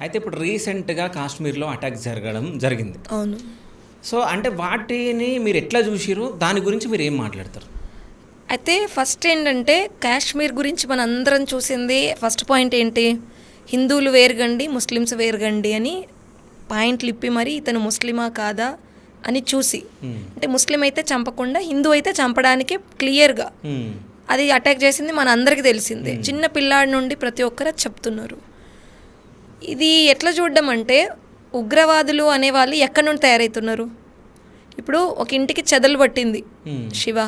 అయితే ఇప్పుడు రీసెంట్‌గా కాశ్మీర్‌లో అటాక్ జరిగింది. అవును. సో, అంటే వాటిని మీరు ఎట్లా చూసిర్రు? దాని గురించి మీరు ఏం మాట్లాడతారు? అయితే ఫస్ట్ ఏంటంటే కాశ్మీర్ గురించి మనందరం చూసింది ఫస్ట్ పాయింట్ ఏంటి? హిందువులు వేరుగండి, ముస్లిమ్స్ వేరుగండి అని పాయింట్లు ఇప్పి మరి ఇతను ముస్లిమా కాదా అని చూసి, అంటే ముస్లిం అయితే చంపకుండా హిందూ అయితే చంపడానికి క్లియర్గా అది అటాక్ చేసింది మన అందరికీ తెలిసిందే. చిన్న పిల్లాడి నుండి ప్రతి ఒక్కరు చెప్తున్నారు. ఇది ఎట్లా చూడడం అంటే ఉగ్రవాదులు అనేవాళ్ళు ఎక్కడి నుండి తయారవుతున్నారు? ఇప్పుడు ఒక ఇంటికి చెదలు పట్టింది శివ,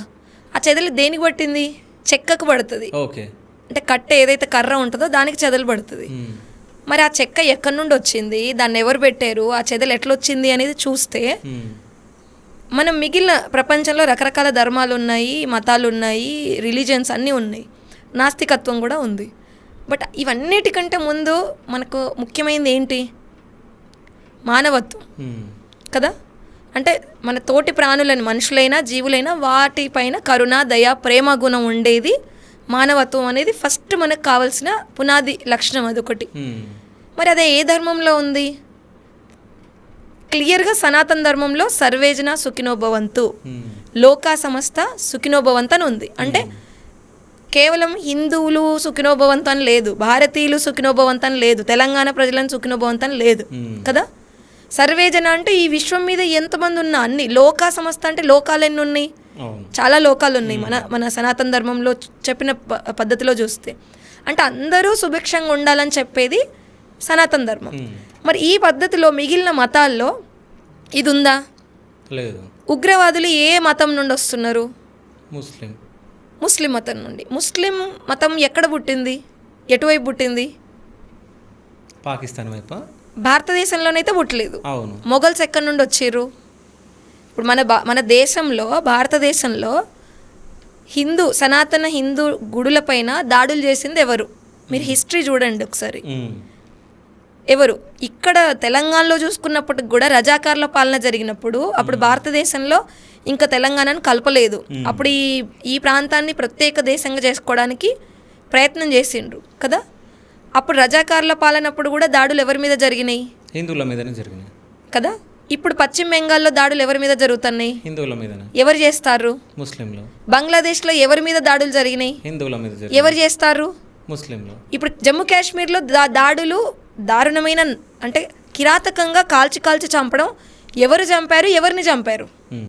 ఆ చెదలు దేనికి పట్టింది? చెక్కకు పడుతుంది. ఓకే, అంటే కట్టె ఏదైతే కర్ర ఉంటుందో దానికి చెదలు పడుతుంది. మరి ఆ చెక్క ఎక్కడి నుండి వచ్చింది, దాన్ని ఎవరు పెట్టారు, ఆ చెదలు ఎట్లా వచ్చింది అనేది చూస్తే మనం మిగిలిన ప్రపంచంలో రకరకాల ధర్మాలు ఉన్నాయి, మతాలు ఉన్నాయి, రిలీజియన్స్ అన్నీ ఉన్నాయి, నాస్తికత్వం కూడా ఉంది. బట్ ఇవన్నిటికంటే ముందు మనకు ముఖ్యమైనది ఏంటి? మానవత్వం కదా. అంటే మన తోటి ప్రాణులని, మనుషులైనా జీవులైనా వాటిపైన కరుణ, దయ, ప్రేమ గుణం ఉండేది మానవత్వం అనేది ఫస్ట్ మనకు కావాల్సిన పునాది లక్షణం అదొకటి. మరి అదే ఏ ధర్మంలో ఉంది? క్లియర్గా సనాతన ధర్మంలో సర్వేజన సుఖినోభవంతు, లోకా సమస్త సుఖినోభవంతు అని ఉంది. అంటే కేవలం హిందువులు సుఖినోభవంతు అని లేదు, భారతీయులు సుఖినోభవంతు అని లేదు, తెలంగాణ ప్రజలను సుఖినోభవంతు అని లేదు కదా. సర్వేజన అంటే ఈ విశ్వం మీద ఎంతమంది ఉన్నా అన్ని, లోకా సమస్త అంటే లోకాలు ఎన్ని ఉన్నాయి? చాలా లోకాలు ఉన్నాయి మన సనాతన ధర్మంలో చెప్పిన పద్ధతిలో చూస్తే. అంటే అందరూ సుభిక్షంగా ఉండాలని చెప్పేది సనాతన ధర్మం. మరి ఈ పద్ధతిలో మిగిలిన మతాల్లో ఇది ఉందా? లేదు. ఉగ్రవాదులు ఏ మతం నుండి వస్తున్నారు? ముస్లిం మతం నుండి. ముస్లిం మతం ఎక్కడ పుట్టింది, ఎటువైపు పుట్టింది? పాకిస్తాన్ వైపు. భారతదేశంలోనైతే పుట్టలేదు. అవును. మొఘల్స్ ఎక్కడి నుండి వచ్చారు? ఇప్పుడు మన దేశంలో, భారతదేశంలో సనాతన హిందూ గుడులపైన దాడులు చేసింది ఎవరు? మీరు హిస్టరీ చూడండి ఒకసారి. ఎవరు? ఇక్కడ తెలంగాణలో చూసుకున్నప్పటికి కూడా రజాకార్ల పాలన జరిగినప్పుడు అప్పుడు భారతదేశంలో ఇంకా తెలంగాణను కలపలేదు. అప్పుడు ఈ ప్రాంతాన్ని ప్రత్యేక దేశంగా చేసుకోవడానికి ప్రయత్నం చేసిండ్రు కదా. అప్పుడు రజాకార్ల పాలనప్పుడు కూడా దాడులు ఎవరి మీద జరిగినాయి? హిందువుల మీదనే జరిగినాయి కదా. ఇప్పుడు పశ్చిమ బెంగాల్లో దాడులు ఎవరి మీద జరుగుతున్నాయి? హిందువుల మీద. ఎవరు చేస్తారు? ముస్లింలు. బంగ్లాదేశ్లో ఎవరి మీద దాడులు జరిగినాయి? హిందువుల మీద. ఎవరు చేస్తారు? ముస్లింలు. ఇప్పుడు జమ్మూ కాశ్మీర్లో దాడులు దారుణమైన, అంటే కిరాతకంగా కాల్చి చంపడం. ఎవరు చంపారు? ఎవరిని చంపారు?